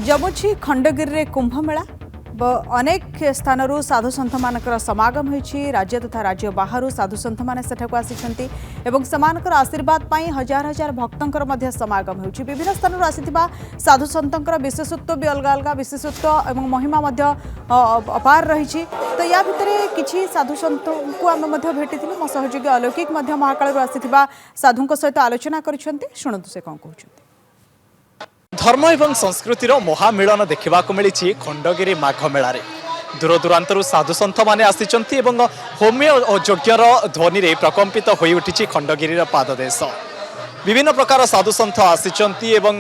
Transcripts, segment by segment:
जमुछि खंडगिरी रे कुंभ मेला अनेक स्थान साधु सन्थ मानकर समागम होइछि। राज्य तथा राज्य बाहर साधु सन्थ माने सेठाକୁ आसिछन्ति एवं समानकर आशीर्वाद पाई हजार हजार भक्तंकर मध्य समागम होइछि। विभिन्न स्थान आसिथिबा साधु सन्थंकर विशेषत्व भी अलग अलग विशेषत्व एवं महिमा मध्य अपार रहिछि। तो या भितरे किछि साधु सन्थंकु आम मध्य भेटिथिलु। मो सहयोगी अलौकिक मध्य महाकाल आसिथिबा साधुंक सहित आलोचना करिसन्ति। शुणतु से कोन कहउछन्ति। धर्म एवं संस्कृतिर महामिलन देखा मिली खंडगिरी माघ मेल दूर दूरांतर साधु सन्थ मैंने आसिचंती एवं होम्य और यज्ञर ध्वनि रे प्रकम्पित हो उठी खंडगिरी पाददेश। विभिन्न प्रकार साधु सन्थ आसिचंती एवं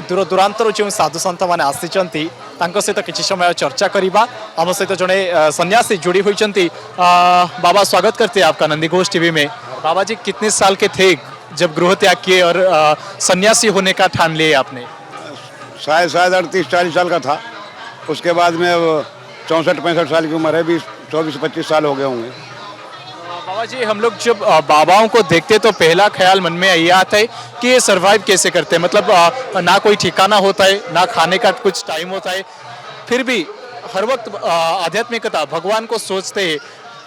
दूर दूरांतर जो साधु सन्थ मैंने आसिचंती तांको सहित किछि समय चर्चा करिबा। आम सहित जड़े सन्यासी जुड़ी होइचंती। बाबा, स्वागत करते हैं आपका नंदी घोष टीवी में। बाबा जी, कितने साल के थे जब गृह त्याग किए और सन्यासी होने का ठान लिए आपने? शायद 38-40 साल का था। उसके बाद में 64-65 साल की उम्र है। 24-25 साल हो गए होंगे। बाबा जी, हम लोग जब बाबाओं को देखते तो पहला ख्याल मन में ये आता है कि ये सरवाइव कैसे करते हैं। मतलब ना कोई ठिकाना होता है, ना खाने का कुछ टाइम होता है, फिर भी हर वक्त आध्यात्मिकता भगवान को सोचते हैं।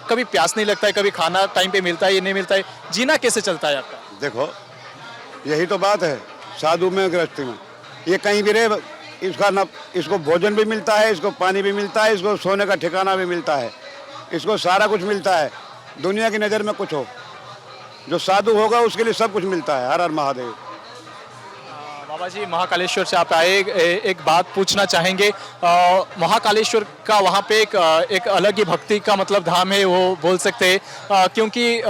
कभी प्यास नहीं लगता है, कभी खाना टाइम पे मिलता है, ये नहीं मिलता है। जीना कैसे चलता है आपका? देखो, यही तो बात है साधु में गृहस्थी में। ये कहीं भी रहे, इसका ना इसको भोजन भी मिलता है, इसको पानी भी मिलता है, इसको सोने का ठिकाना भी मिलता है, इसको सारा कुछ मिलता है। दुनिया की नज़र में कुछ हो, जो साधु होगा उसके लिए सब कुछ मिलता है। हर हर महादेव। बाबा जी, महाकालेश्वर से आप आए, एक बात पूछना चाहेंगे। महाकालेश्वर का वहाँ पे एक अलग ही भक्ति का मतलब धाम है, वो बोल सकते हैं। क्योंकि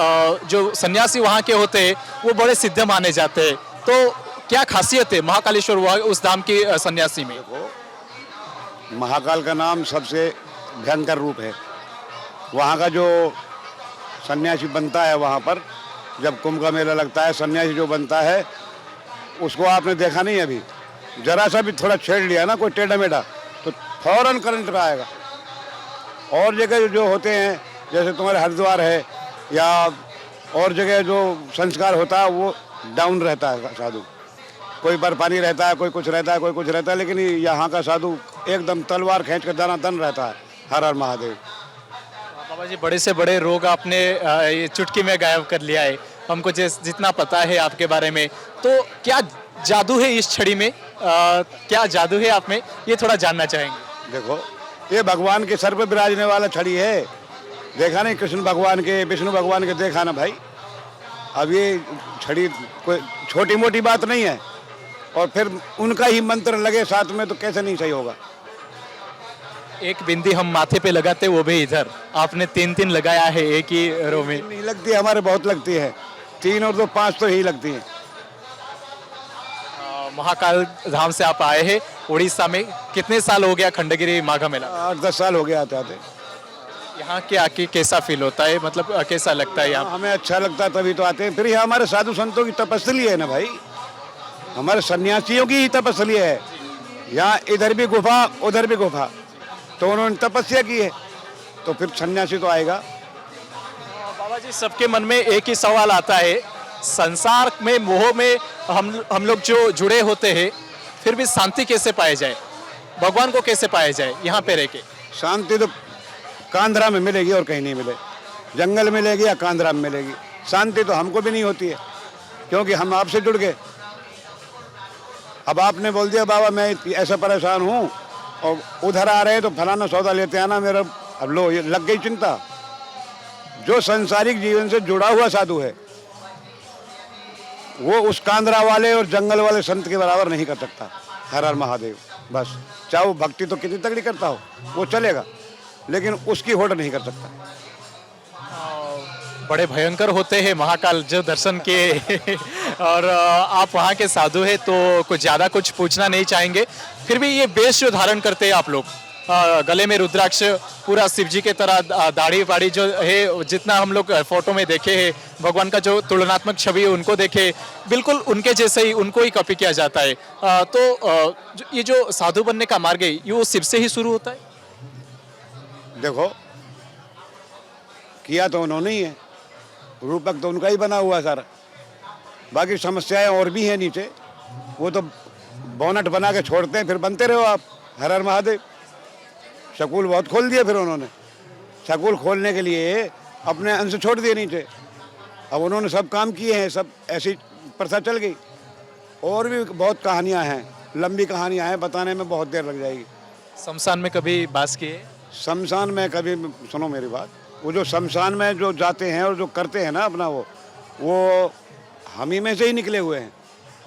जो सन्यासी वहाँ के होते हैं वो बड़े सिद्ध माने जाते हैं। तो क्या खासियत है महाकालेश्वर उस धाम की सन्यासी में? देखो, महाकाल का नाम सबसे भयंकर रूप है। वहाँ का जो सन्यासी बनता है, वहाँ पर जब कुंभ का मेला लगता है, सन्यासी जो बनता है उसको आपने देखा नहीं अभी। जरा सा भी थोड़ा छेड़ लिया ना कोई टेढ़ा मेढ़ा तो फौरन करंट में आएगा। और जगह जो होते हैं, जैसे तुम्हारे हरिद्वार है या और जगह जो संस्कार होता है वो डाउन रहता है साधु। कोई बर्फानी रहता है, कोई कुछ रहता है, कोई कुछ रहता है, लेकिन यहाँ का साधु एकदम तलवार खींच कर दन रहता है। हर हर महादेव। बाबा जी, बड़े से बड़े रोग आपने ये चुटकी में गायब कर लिया है। हमको जितना पता है आपके बारे में, तो क्या जादू है इस छड़ी में? क्या जादू है आप में, ये थोड़ा जानना चाहेंगे। देखो, ये भगवान के सर पर विराजने वाला छड़ी है। देखा नहीं कृष्ण भगवान के, विष्णु भगवान के, देखा ना भाई। अब ये छड़ी कोई छोटी मोटी बात नहीं है। और फिर उनका ही मंत्र लगे साथ में तो कैसे नहीं सही होगा। एक बिंदी हम माथे पे लगाते, वो भी इधर आपने 3 लगाया है एक ही रो में। नहीं लगती, हमारे बहुत लगती है। 3 और 2 5 तो ही लगती है। महाकाल धाम से आप आए हैं उड़ीसा में। कितने साल हो गया खंडगिरी माघ मेला? 8-10 साल हो गया आते आते। यहाँ के आके कैसा फील होता है? मतलब कैसा लगता है यहाँ? हमें अच्छा लगता है तभी तो आते हैं। फिर ये हमारे साधु संतों की तपस्या है ना भाई, हमारे सन्यासियों की ही तपस्या है। यहाँ इधर भी गुफा उधर भी गुफा, तो उन्होंने तपस्या की है, तो फिर सन्यासी तो आएगा। बाबा जी, सबके मन में एक ही सवाल आता है, संसार में मोह में हम लोग जो जुड़े होते हैं, फिर भी शांति कैसे पाए जाए, भगवान को कैसे पाया जाए यहाँ पे रह के? शांति तो कांधरा में मिलेगी और कहीं नहीं मिले। जंगल मिलेगी या कांधरा में मिलेगी। शांति तो हमको भी नहीं होती है, क्योंकि हम आपसे जुड़ गए। अब आपने बोल दिया बाबा मैं ऐसा परेशान हूँ और उधर आ रहे हैं तो फलाना सौदा लेते आना मेरा, अब लो ये लग गई चिंता। जो संसारिक जीवन से जुड़ा हुआ साधु है वो उस कांधरा वाले और जंगल वाले संत के बराबर नहीं कर सकता। हर हर महादेव। बस चाहे वो भक्ति तो कितनी तगड़ी करता हो वो चलेगा, लेकिन उसकी होड़ नहीं कर सकता। बड़े भयंकर होते हैं महाकाल जो दर्शन के और आप वहाँ के साधु हैं तो कुछ ज़्यादा कुछ पूछना नहीं चाहेंगे। फिर भी ये वेश जो धारण करते हैं आप लोग, गले में रुद्राक्ष, पूरा शिव जी के तरह दाढ़ी वाड़ी जो है, जितना हम लोग फोटो में देखे हैं, भगवान का जो तुलनात्मक छवि है उनको देखे, बिल्कुल उनके जैसे ही उनको ही कॉपी किया जाता है। तो ये जो साधु बनने का मार्ग है ये वो शिव से ही शुरू होता है? देखो, किया तो उन्होंने ही है, रूपक तो उनका ही बना हुआ सारा। बाकी समस्याएं और भी हैं नीचे, वो तो बोनट बना के छोड़ते हैं, फिर बनते रहो आप। हर हर महादेव। स्कूल बहुत खोल दिए, फिर उन्होंने स्कूल खोलने के लिए अपने अंश छोड़ दिए नीचे। अब उन्होंने सब काम किए हैं, सब ऐसी प्रथा चल गई। और भी बहुत कहानियाँ हैं, लंबी कहानियाँ हैं, बताने में बहुत देर लग जाएगी। शमशान में कभी बास किए? शमशान में कभी, सुनो मेरी बात, वो जो शमशान में जो जाते हैं और जो करते हैं ना अपना, वो हम ही में से ही निकले हुए हैं,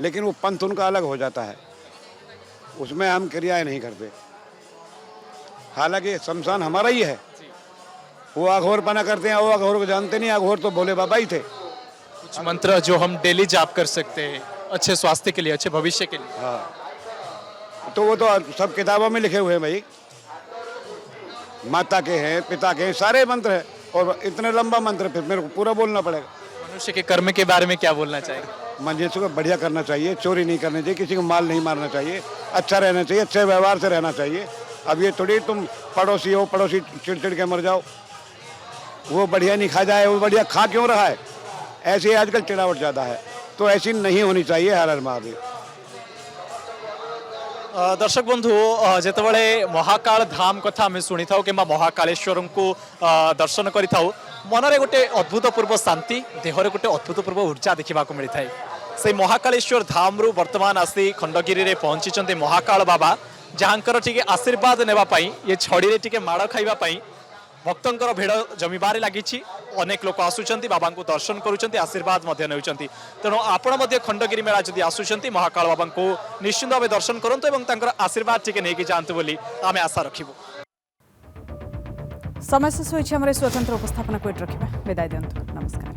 लेकिन वो पंथ उनका अलग हो जाता है, उसमें हम क्रियाएं नहीं करते। हालांकि शमशान हमारा ही है। वो अघोरपना करते हैं, वो अघोर को जानते नहीं। अघोर तो भोले बाबा ही थे। कुछ मंत्र जो हम डेली जाप कर सकते हैं अच्छे स्वास्थ्य के लिए, अच्छे भविष्य के लिए? हाँ, तो वो तो सब किताबों में लिखे हुए हैं भाई। माता के हैं, पिता के हैं, सारे मंत्र हैं। और इतने लंबा मंत्र, फिर मेरे को पूरा बोलना पड़ेगा। मनुष्य के कर्म के बारे में क्या बोलना चाहिए? मनुष्य को बढ़िया करना चाहिए, चोरी नहीं करनी चाहिए, किसी को माल नहीं मारना चाहिए, अच्छा रहना चाहिए, अच्छे व्यवहार से रहना चाहिए। अब ये थोड़ी तुम पड़ोसी हो, पड़ोसी चिड़चिड़ के मर जाओ, वो बढ़िया नहीं खा जाए, वो बढ़िया खा क्यों रहा है। ऐसे आजकल चिड़ावट ज़्यादा है, तो ऐसी नहीं होनी चाहिए। हर हर महादेव। दर्शक बंधु, जितेबाला महाकाल धाम कथा आम शुणी था कि महाकालेश्वर को दर्शन करि थाउ, मनरे गोटे अद्भुतपूर्व शांति, देहरे गोटे अद्भुतपूर्व ऊर्जा देखा मिलता है। से महाकालेश्वर धाम रु वर्तमान आसी खंडगिरी रे पहुंची महाकाल बाबा, जहाँकर टिके आशीर्वाद नेबाई, ये छड़ी रे टिके माड़ खाइबाई भक्तंकर भिड़ जमीबार लगी। अनेक लोक आसुचंती, बाबा को दर्शन करुचंती, आशीर्वाद नेउचंती। तेणु आपण मध्य खंडगिरी मेला जदि आसुचंती, महाकाल बाबा को निश्चित भाव दर्शन करंतु एवं तांकर आशीर्वाद टिके नेकी जांतु बोली आमे आशा रखिबु। समय शेष होइछि। हमरे स्वतंत्र उपस्थापना को रखिबा। विदाय दियंतु। नमस्कार।